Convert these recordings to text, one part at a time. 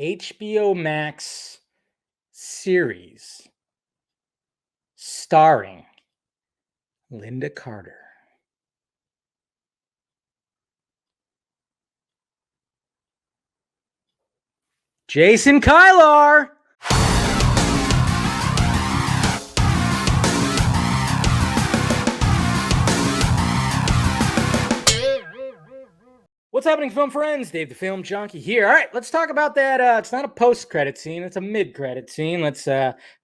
HBO Max series starring Linda Carter. Jason Kylar. What's happening, film friends? Dave the Film Junkie here. All right, let's talk about that. It's not a post-credit scene; it's a mid-credit scene. Let's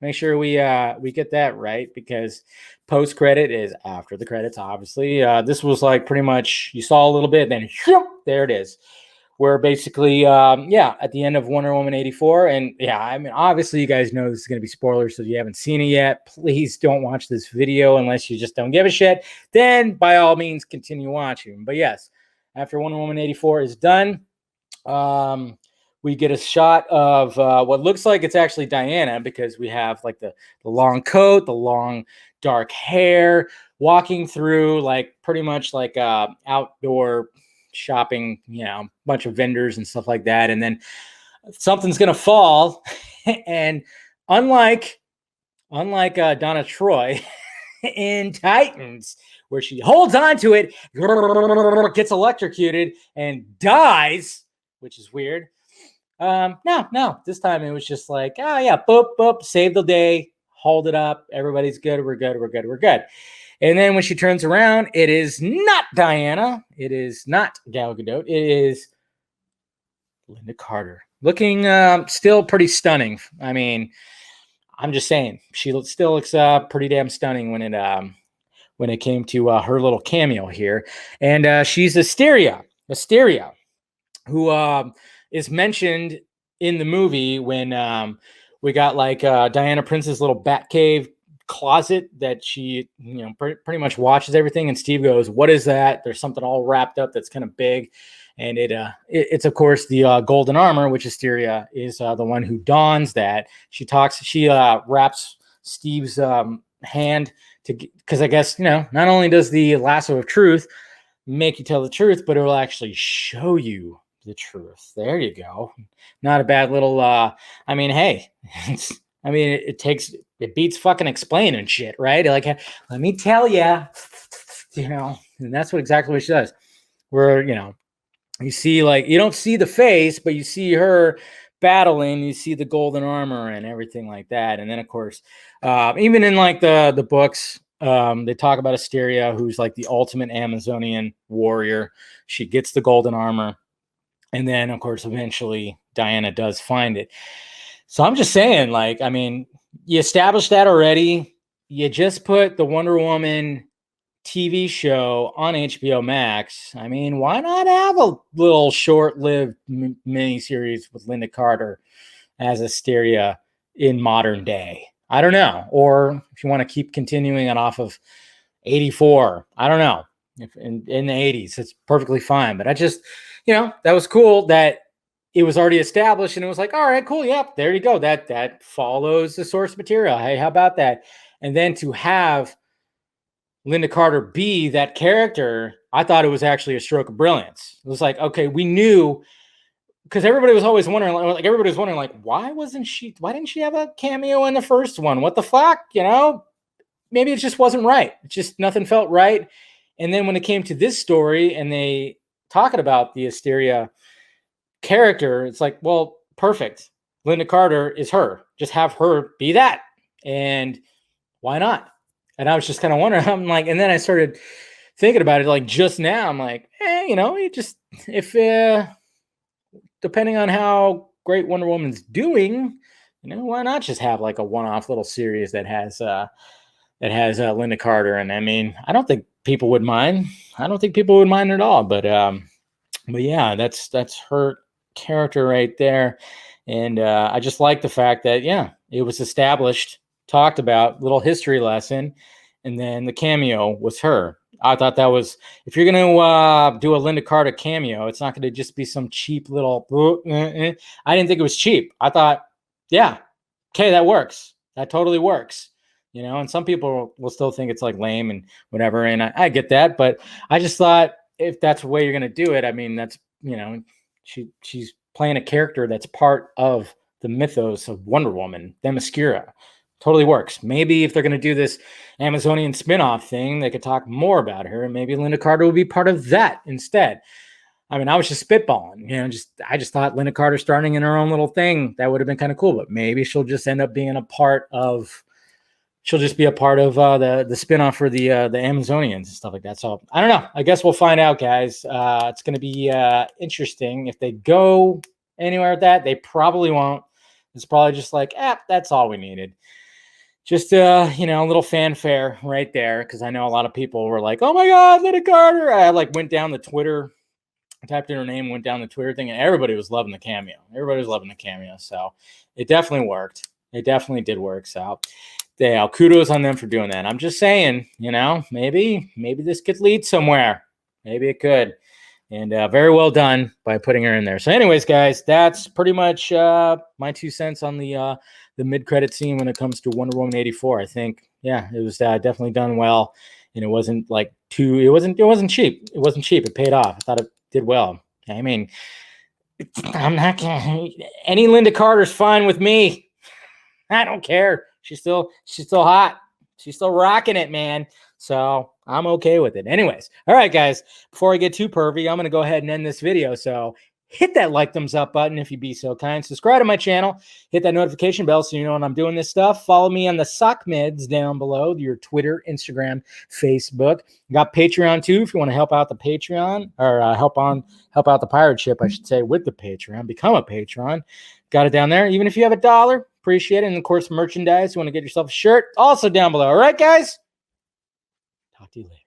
make sure we get that right, because post-credit is after the credits. Obviously, this was like pretty much you saw a little bit, then there it is. Where basically, at the end of Wonder Woman 84, and I mean, obviously, you guys know this is going to be spoilers, so if you haven't seen it yet, please don't watch this video unless you just don't give a shit. Then, by all means, continue watching. But yes. After Wonder Woman 84 is done, we get a shot of what looks like it's actually Diana, because we have like the long coat, the long dark hair, walking through like pretty much like outdoor shopping, bunch of vendors and stuff like that. And then something's going to fall. And unlike Donna Troy in Titans, where she holds on to it, gets electrocuted, and dies, which is weird. No. This time it was just like, boop, save the day, hold it up, everybody's good, we're good. And then when she turns around, it is not Diana, it is not Gal Gadot, it is Linda Carter, looking still pretty stunning. I mean, I'm just saying, she still looks pretty damn stunning when it came to her little cameo here. And she's Asteria, who is mentioned in the movie when we got like Diana Prince's little Batcave closet that she, pretty much watches everything. And Steve goes, "What is that?" There's something all wrapped up that's kind of big. And it's of course the golden armor, which Asteria is the one who dons that. She wraps Steve's hand because I guess, not only does the lasso of truth make you tell the truth, but it will actually show you the truth. There you go. Not a bad little, I mean, hey, it beats fucking explaining shit, right? Like, let me tell you, and that's exactly what she does. Where, you see, like, you don't see the face, but you see her battling, you see the golden armor and everything like that. And then of course, even in like the books, they talk about Asteria, who's like the ultimate Amazonian warrior. She gets the golden armor, and then of course eventually Diana does find it. So I'm just saying, like, I mean, you established that already. You just put the Wonder Woman TV show on HBO Max. I mean, why not have a little short-lived mini series with Linda Carter as Asteria in modern day? I don't know. Or if you want to keep continuing it off of 84, I don't know. If in the 80s, it's perfectly fine. But I just, that was cool that it was already established, and it was like, all right, cool. Yep, there you go. That follows the source material. Hey, how about that? And then to have Linda Carter be that character, I thought it was actually a stroke of brilliance. It was like, okay, we knew, because everybody was always wondering, why didn't she have a cameo in the first one? What the fuck? Maybe it just wasn't right. It just, nothing felt right. And then when it came to this story and they talking about the Asteria character, it's like, well, perfect. Linda Carter is her. Just have her be that. And why not? And I was just kind of wondering, I'm like, and then I started thinking about it, like just now, I'm like, if depending on how great Wonder Woman's doing, why not just have like a one-off little series that has Linda Carter? And I mean, I don't think people would mind. I don't think people would mind at all. But yeah, that's her character right there. And I just like the fact that it was established, talked about, little history lesson, and then the cameo was her. I thought that was, if you're going to do a Linda Carter cameo, it's not going to just be some cheap little, I didn't think it was cheap. I thought, okay, that works. That totally works. And some people will still think it's like lame and whatever. And I get that, but I just thought if that's the way you're going to do it, I mean, that's, she's playing a character that's part of the mythos of Wonder Woman, Themyscira. Totally works. Maybe if they're going to do this Amazonian spinoff thing, they could talk more about her, and maybe Lynda Carter would be part of that instead. I mean, I was just spitballing, I just thought Lynda Carter starting in her own little thing, that would have been kind of cool, but maybe she'll just end up being a part of, the spinoff for the Amazonians and stuff like that. So I don't know. I guess we'll find out, guys. It's going to be interesting. If they go anywhere with that, they probably won't. It's probably just like, that's all we needed. Just a little fanfare right there, because I know a lot of people were like, "Oh my God, Lynda Carter!" I went down the Twitter, typed in her name, went down the Twitter thing, and everybody was loving the cameo. So it definitely worked. It definitely did work. So, kudos on them for doing that. I'm just saying, maybe this could lead somewhere. Maybe it could. And very well done by putting her in there. So anyways, guys, that's pretty much my 2 cents on the mid-credit scene when it comes to Wonder Woman 84. I think, it was definitely done well. And it wasn't it wasn't cheap. It wasn't cheap. It paid off. I thought it did well. I mean, I'm not going to, any Lynda Carter's fine with me. I don't care. She's still hot. She's still rocking it, man. So I'm okay with it. Anyways, all right, guys, before I get too pervy, I'm going to go ahead and end this video. So hit that thumbs up button if you'd be so kind. Subscribe to my channel. Hit that notification bell so you know when I'm doing this stuff. Follow me on the Sock Meds down below, your Twitter, Instagram, Facebook. Got Patreon too if you want to help out the Patreon, or help out the pirate ship, I should say, with the Patreon. Become a patron. Got it down there. Even if you have $1, appreciate it. And of course, merchandise. You want to get yourself a shirt, also down below. All right, guys? Talk to you later.